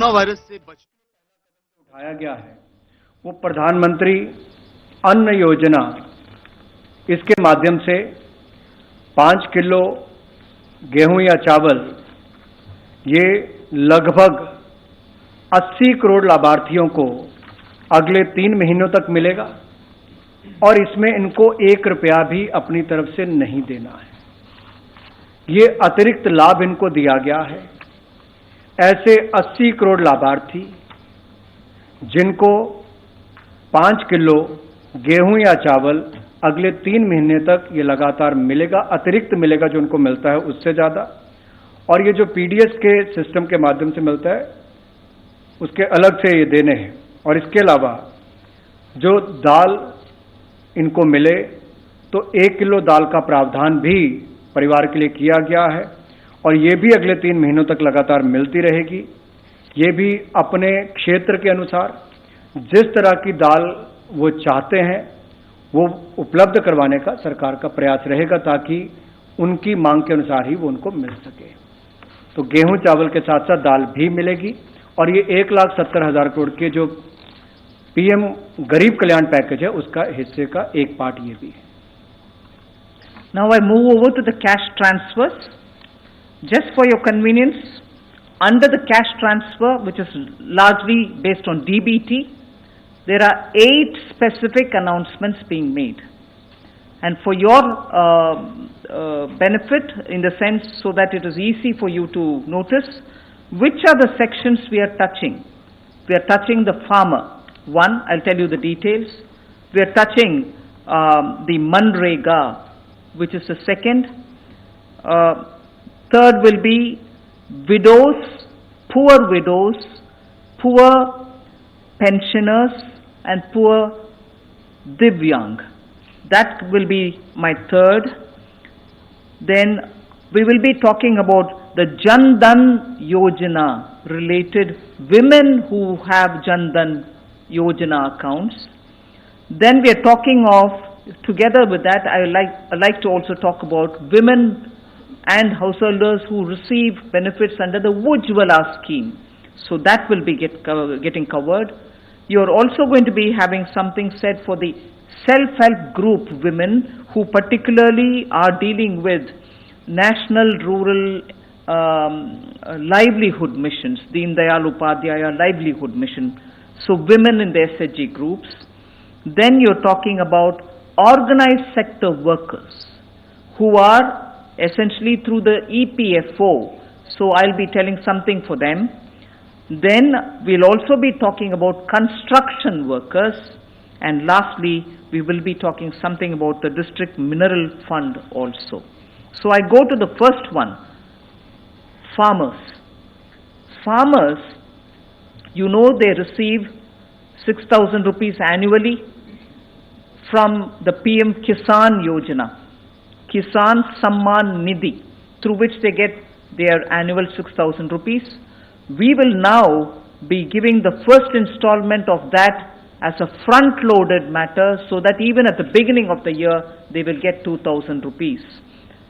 Corona virus से उठाया गया है वो प्रधानमंत्री अन्न योजना। इसके माध्यम से 5 किलो गेहूं या चावल ये लगभग 80 करोड़ लाभार्थियों को अगले 3 महीनों तक मिलेगा और इसमें इनको 1 रुपया भी अपनी तरफ से नहीं देना है। ये अतिरिक्त लाभ इनको दिया गया है। ऐसे 80 करोड़ लाभार्थी जिनको 5 किलो गेहूं या चावल अगले 3 महीने तक ये लगातार मिलेगा, अतिरिक्त मिलेगा जो उनको मिलता है उससे ज्यादा, और ये जो पीडीएस के सिस्टम के माध्यम से मिलता है उसके अलग से ये देने हैं। और इसके अलावा जो दाल इनको मिले तो 1 किलो दाल का प्रावधान भी परिवार के लिए किया गया है और ये भी अगले 3 महीनों तक लगातार मिलती रहेगी। ये भी अपने क्षेत्र के अनुसार जिस तरह की दाल वो चाहते हैं वो उपलब्ध करवाने का सरकार का प्रयास रहेगा ताकि उनकी मांग के अनुसार ही वो उनको मिल सके। तो गेहूं चावल के साथ साथ दाल भी मिलेगी और ये 1,70,000 करोड़ के जो पीएम गरीब कल्याण पैकेज है उसका हिस्से का एक पार्ट ये भी है। Now I move over to the cash transfers. Just for your convenience, under the cash transfer, which is largely based on DBT, there are 8 specific announcements being made. And for your benefit, in the sense so that it is easy for you to notice, which are the sections we are touching? We are touching the farmer. One, I'll tell you the details. We are touching the Manrega, which is the second. Third will be widows, poor pensioners, and poor Divyang. That will be my third. Then we will be talking about the Jan Dhan Yojana related women who have Jan Dhan Yojana accounts. Then we are talking of, together with that, I like to also talk about women and householders who receive benefits under the Ujjwala scheme. So that will be getting covered. You are also going to be having something said for the self-help group women who particularly are dealing with National Rural Livelihood Missions, Deen Dayal Upadhyaya Livelihood Mission. So women in the SHG groups. Then you're talking about organized sector workers who are essentially through the EPFO. So I'll be telling something for them. Then we'll also be talking about construction workers. And lastly, we will be talking something about the district mineral fund also. So I go to the first one, farmers. Farmers, you know, they receive 6,000 rupees annually from the PM Kisan Yojana, Kisan Samman Nidhi, through which they get their annual 6,000 rupees. We will now be giving the first installment of that as a front-loaded matter so that even at the beginning of the year, they will get 2,000 rupees.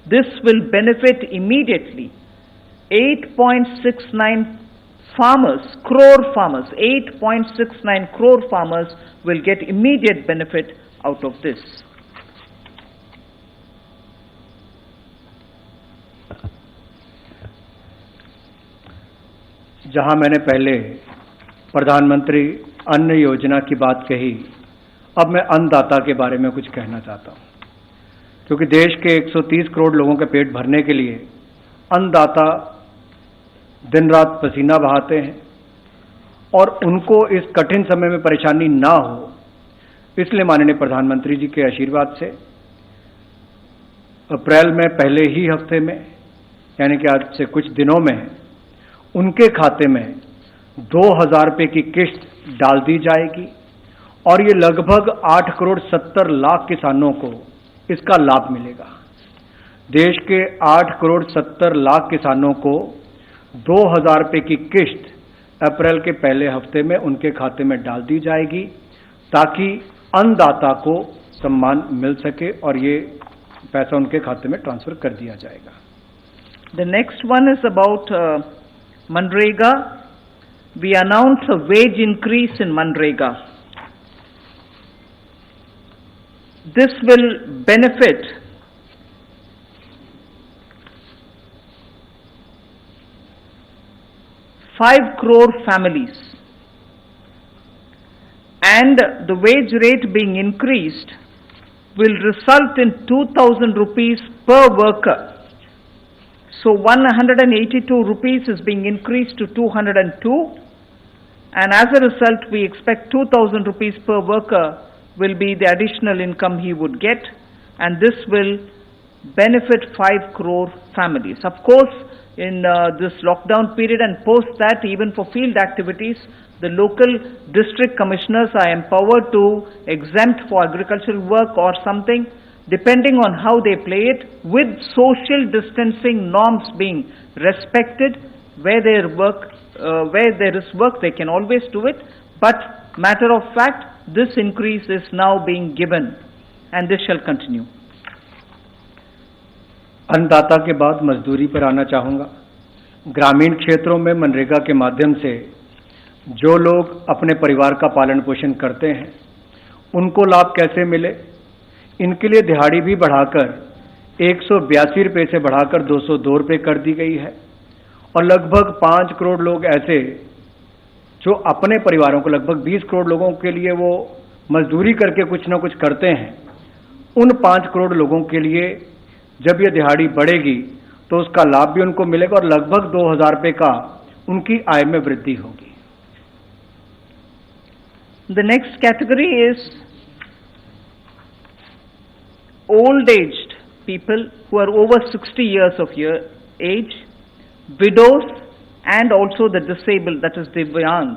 This will benefit immediately 8.69 crore farmers, 8.69 crore farmers will get immediate benefit out of this. जहां मैंने पहले प्रधानमंत्री अन्न योजना की बात कही, अब मैं अन्नदाता के बारे में कुछ कहना चाहता हूं, क्योंकि देश के 130 करोड़ लोगों के पेट भरने के लिए अन्नदाता दिन रात पसीना बहाते हैं और उनको इस कठिन समय में परेशानी ना हो, इसलिए माननीय प्रधानमंत्री जी के आशीर्वाद से अप्रैल में पहले ही हफ्ते में, यानी कि आज से कुछ दिनों में, उनके खाते में 2,000 रुपये की किस्त डाल दी जाएगी और ये लगभग 8 करोड़ 70 लाख किसानों को इसका लाभ मिलेगा। देश के 8 करोड़ 70 लाख किसानों को 2,000 रुपये की किस्त अप्रैल के पहले हफ्ते में उनके खाते में डाल दी जाएगी ताकि अन्नदाता को सम्मान मिल सके और ये पैसा उनके खाते में ट्रांसफर कर दिया जाएगा। The next one is about Manrega. we announce a wage increase in Manrega. This will benefit 5 crore families, and the wage rate being increased will result in 2,000 rupees per worker. So 182 rupees is being increased to 202, and as a result we expect 2,000 rupees per worker will be the additional income he would get, and this will benefit 5 crore families. Of course, in this lockdown period and post that, even for field activities, the local district commissioners are empowered to exempt for agricultural work or something, depending on how they play it, with social distancing norms being respected. Where there is work, they can always do it. But matter of fact, this increase is now being given, and this shall continue. अन्नदाता के बाद मजदूरी पर आना चाहूँगा। ग्रामीण क्षेत्रों में मनरेगा के माध्यम से जो लोग अपने परिवार का पालन पोषण करते हैं, उनको लाभ कैसे मिले, इनके लिए दिहाड़ी भी बढ़ाकर 182 रुपये से बढ़ाकर 202 रुपये कर दी गई है। और लगभग 5 करोड़ लोग ऐसे जो अपने परिवारों को, लगभग 20 करोड़ लोगों के लिए वो मजदूरी करके कुछ ना कुछ करते हैं, उन 5 करोड़ लोगों के लिए जब ये दिहाड़ी बढ़ेगी तो उसका लाभ भी उनको मिलेगा और लगभग 2000 रुपये का उनकी आय में वृद्धि होगी। The next category is old-aged people who are over 60 years of age, widows, and also the disabled, that is Divyang.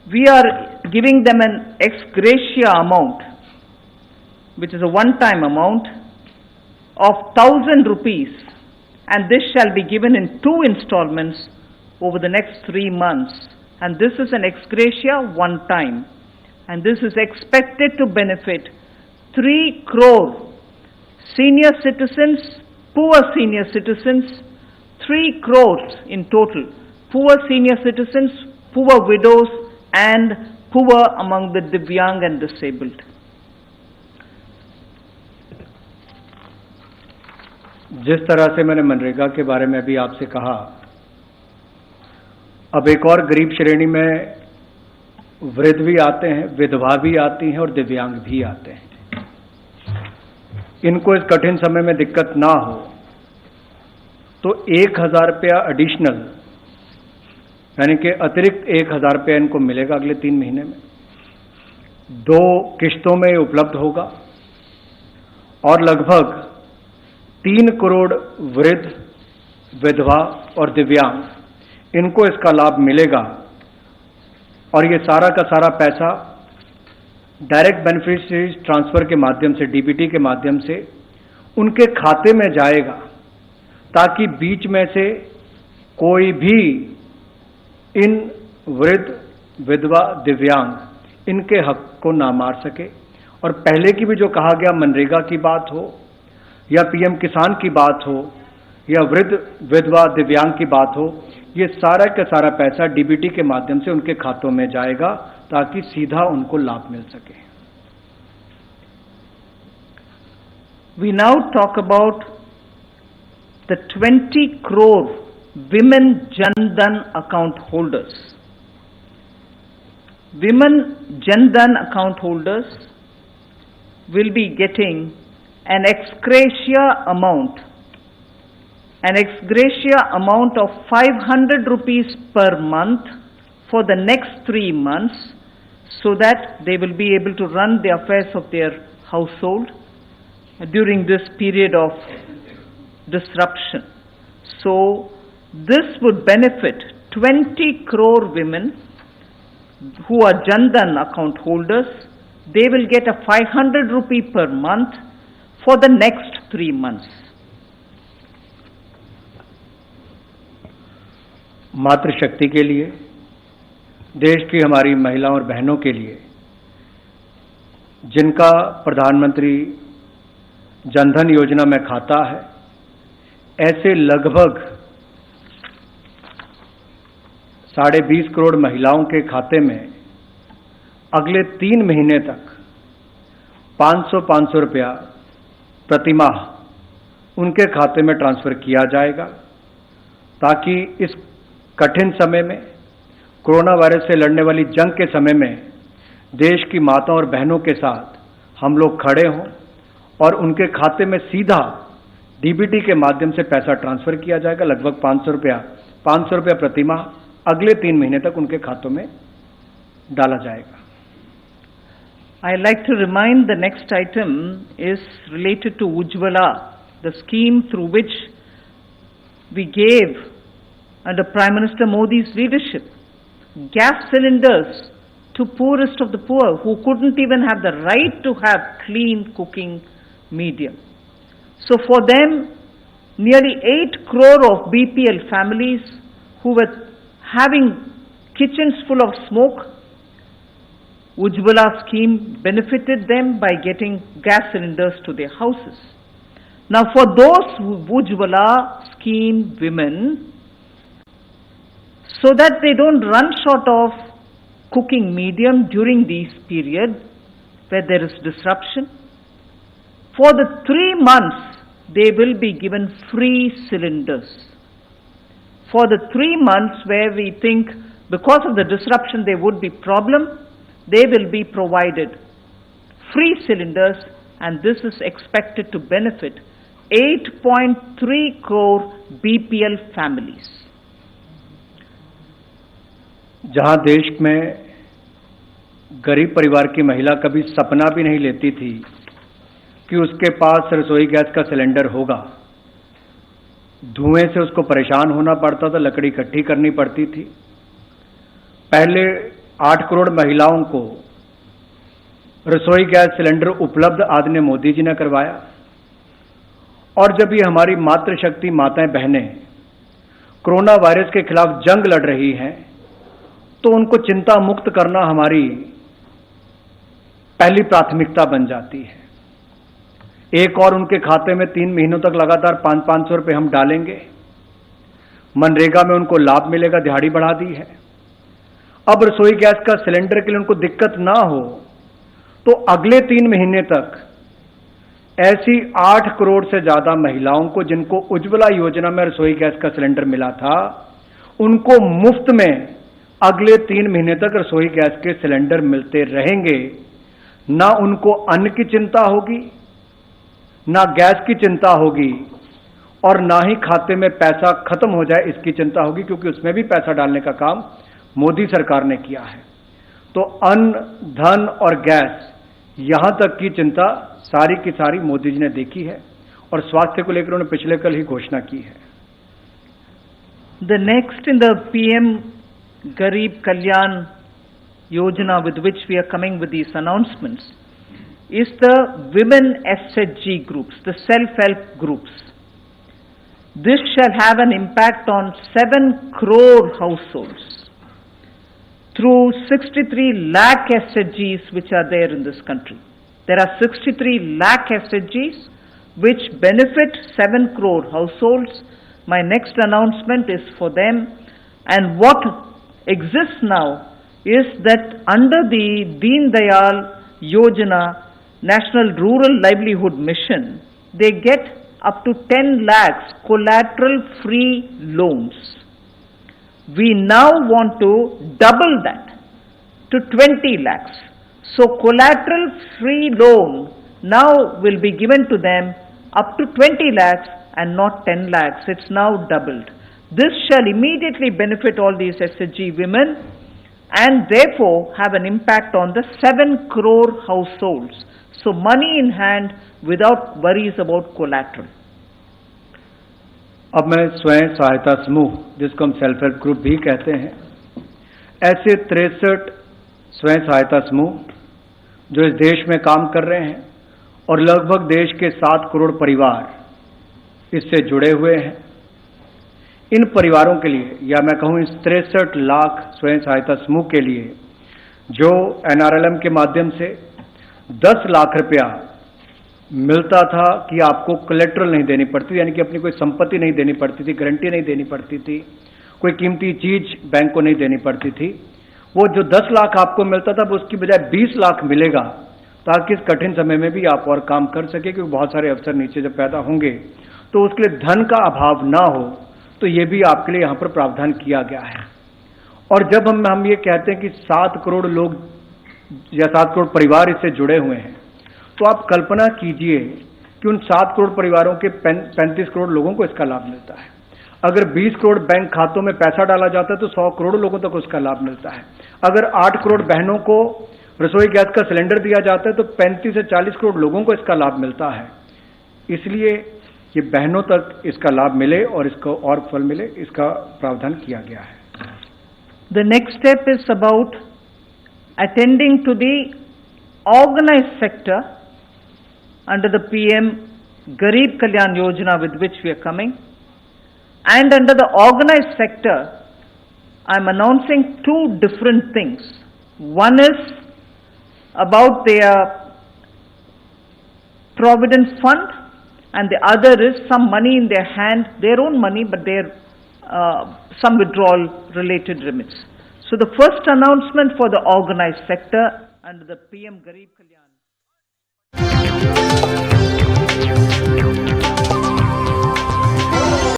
We are giving them an ex gratia amount, which is a one-time amount of 1,000 rupees, and this shall be given in 2 installments over the next 3 months. And this is an ex gratia one time, and this is expected to benefit 3 crore senior citizens, poor senior citizens, 3 crores in total, poor senior citizens, poor widows, and poor among the Divyang and disabled. जिस तरह से मैंने मनरेगा के बारे में अभी आपसे कहा, अब एक और गरीब श्रेणी में वृद्ध भी आते हैं, विधवा भी आती हैं और दिव्यांग भी आते हैं। इनको इस कठिन समय में दिक्कत ना हो तो 1000 रुपया एडिशनल, यानी कि अतिरिक्त 1000 रुपया इनको मिलेगा अगले 3 महीने में। 2 किश्तों में उपलब्ध होगा और लगभग 3 करोड़ वृद्ध, विधवा और दिव्यांग, इनको इसका लाभ मिलेगा। और ये सारा का सारा पैसा डायरेक्ट बेनिफिशियरीज ट्रांसफर के माध्यम से, डीबीटी के माध्यम से उनके खाते में जाएगा, ताकि बीच में से कोई भी इन वृद्ध, विधवा, दिव्यांग इनके हक को ना मार सके। और पहले की भी जो कहा गया, मनरेगा की बात हो या पीएम किसान की बात हो या वृद्ध, विधवा, दिव्यांग की बात हो, ये सारा का सारा पैसा डीबीटी के माध्यम से उनके खातों में जाएगा, ताकि सीधा उनको लाभ मिल सके। We now talk about the 20 crore women Jan Dhan account holders. Women Jan Dhan account holders will be getting an ex gratia amount of 500 rupees per month for the next 3 months, so that they will be able to run the affairs of their household during this period of disruption. So this would benefit 20 crore women who are Jan Dhan account holders. They will get a 500 rupee per month for the next 3 months. मातृशक्ति के लिए, देश की हमारी महिलाओं और बहनों के लिए, जिनका प्रधानमंत्री जनधन योजना में खाता है, ऐसे लगभग 20.5 करोड़ महिलाओं के खाते में अगले 3 महीने तक 500 रुपया प्रतिमाह उनके खाते में ट्रांसफर किया जाएगा, ताकि इस कठिन समय में, कोरोना वायरस से लड़ने वाली जंग के समय में देश की माताओं और बहनों के साथ हम लोग खड़े हों और उनके खाते में सीधा डीबीटी के माध्यम से पैसा ट्रांसफर किया जाएगा। लगभग 500 रुपया प्रतिमाह अगले 3 महीने तक उनके खातों में डाला जाएगा। I'd like to remind the next item is related to Ujjwala, the scheme through which we gave, under Prime Minister Modi's leadership, gas cylinders to poorest of the poor who couldn't even have the right to have clean cooking medium. So for them, nearly 8 crore of BPL families who were having kitchens full of smoke, Ujjwala scheme benefited them by getting gas cylinders to their houses. Now for those Ujjwala scheme women, so that they don't run short of cooking medium during this period where there is disruption, for the 3 months they will be given free cylinders. For the 3 months where we think because of the disruption there would be problem, they will be provided free cylinders, and this is expected to benefit 8.3 crore BPL families. जहां देश में गरीब परिवार की महिला कभी सपना भी नहीं लेती थी कि उसके पास रसोई गैस का सिलेंडर होगा, धुएं से उसको परेशान होना पड़ता था, लकड़ी इकट्ठी करनी पड़ती थी। पहले 8 करोड़ महिलाओं को रसोई गैस सिलेंडर उपलब्ध आदरणीय मोदी जी ने करवाया, और जब ये हमारी मातृशक्ति माताएं बहनें कोरोना वायरस के खिलाफ जंग लड़ रही हैं, तो उनको चिंता मुक्त करना हमारी पहली प्राथमिकता बन जाती है। एक और उनके खाते में 3 महीनों तक लगातार 500 रुपये हम डालेंगे। मनरेगा में उनको लाभ मिलेगा, दिहाड़ी बढ़ा दी है। अब रसोई गैस का सिलेंडर के लिए उनको दिक्कत ना हो, तो अगले 3 महीने तक ऐसी 8 करोड़ से ज्यादा महिलाओं को जिनको उज्ज्वला योजना में रसोई गैस का सिलेंडर मिला था, उनको मुफ्त में अगले 3 महीने तक रसोई गैस के सिलेंडर मिलते रहेंगे। ना उनको अन्न की चिंता होगी, ना गैस की चिंता होगी, और ना ही खाते में पैसा खत्म हो जाए इसकी चिंता होगी, क्योंकि उसमें भी पैसा डालने का काम मोदी सरकार ने किया है। तो अन्न, धन और गैस, यहां तक की चिंता सारी की सारी मोदी जी ने देखी है, और स्वास्थ्य को लेकर उन्होंने पिछले कल ही घोषणा की है। The next in the PM Garib Kalyan Yojana, with which we are coming with these announcements, is the women SHG groups, the self-help groups. This shall have an impact on 7 crore households through 63 lakh SHGs which are there in this country. There are 63 lakh SHGs which benefit 7 crore households. My next announcement is for them, and what exists now is that under the Deen Dayal Yojana National Rural Livelihood Mission, they get up to 10 lakhs collateral free loans. We now want to double that to 20 lakhs. So collateral free loan now will be given to them up to 20 lakhs and not 10 lakhs. It's now doubled. This shall immediately benefit all these SHG women and therefore have an impact on the 7 crore households. So money in hand without worries about collateral. अब मैं स्वयं सहायता समूह, जिसको हम self help group भी कहते हैं, ऐसे 63 स्वयं सहायता समूह जो इस देश में काम कर रहे हैं, और लगभग देश के 7 करोड़ परिवार इससे जुड़े हुए हैं, इन परिवारों के लिए, या मैं कहूं इस 63 लाख स्वयं सहायता समूह के लिए, जो NRLM के माध्यम से 10 लाख रुपया मिलता था कि आपको कोलेट्रल नहीं देनी पड़ती, यानी कि अपनी कोई संपत्ति नहीं देनी पड़ती थी, गारंटी नहीं देनी पड़ती थी, कोई कीमती चीज बैंक को नहीं देनी पड़ती थी। वो जो 10 लाख आपको मिलता था, उसकी बजाय 20 लाख मिलेगा, ताकि इस कठिन समय में भी आप और काम कर सके, क्योंकि बहुत सारे अवसर नीचे जब पैदा होंगे तो उसके लिए धन का अभाव ना हो, तो ये भी आपके लिए यहाँ पर प्रावधान किया गया है। और जब हम ये कहते हैं कि 7 करोड़ लोग या 7 करोड़ परिवार इससे जुड़े हुए हैं, तो आप कल्पना कीजिए कि उन 7 करोड़ परिवारों के 35 करोड़ लोगों को इसका लाभ मिलता है। अगर 20 करोड़ बैंक खातों में पैसा डाला जाता है तो 100 करोड़ लोगों तक उसका लाभ मिलता है। अगर 8 करोड़ बहनों को रसोई गैस का सिलेंडर दिया जाता है तो 35 से 40 करोड़ लोगों को इसका लाभ मिलता है। इसलिए ये बहनों तक इसका लाभ मिले और इसको और फल मिले, इसका प्रावधान किया गया है। The next step is about attending to the organized sector under the PM Garib Kalyan Yojana with which we are coming. And under the organized sector, I am announcing 2 different things. One is about their provident fund, and the other is some money in their hand, their own money, but their some withdrawal related remits. So the first announcement for the organized sector under the PM Garib Kalyan.